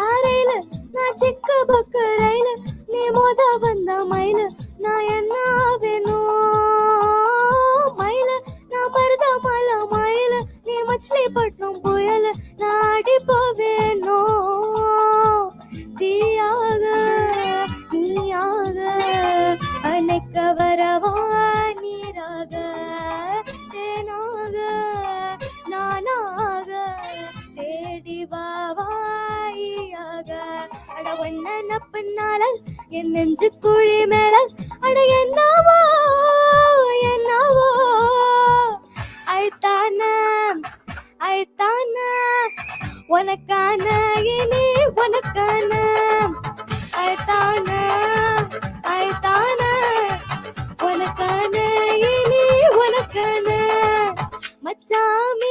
ஆரையில நான் சிக்க பக்க ரயில நீ மோத வந்த மயில நான் என்ன வேணும் மயில நான் மருத மல மயில நீ மச்சிலிப்பட்டினம் புயல நான் அடி போவேணும் தீயாக நீயாக அணைக்க வரவா நீராக தேனாக நானாக தேடி வாவாயாக அட ஒன்ன பின்னால என் நெஞ்சு குழி மேல அட என்னவோ என்னவோ ஐத்தான ஐத்தான உனக்கான இனி உனக்கான ஐத்தான ஐத்தான உனக்கான இனி உனக்கான மச்சாமி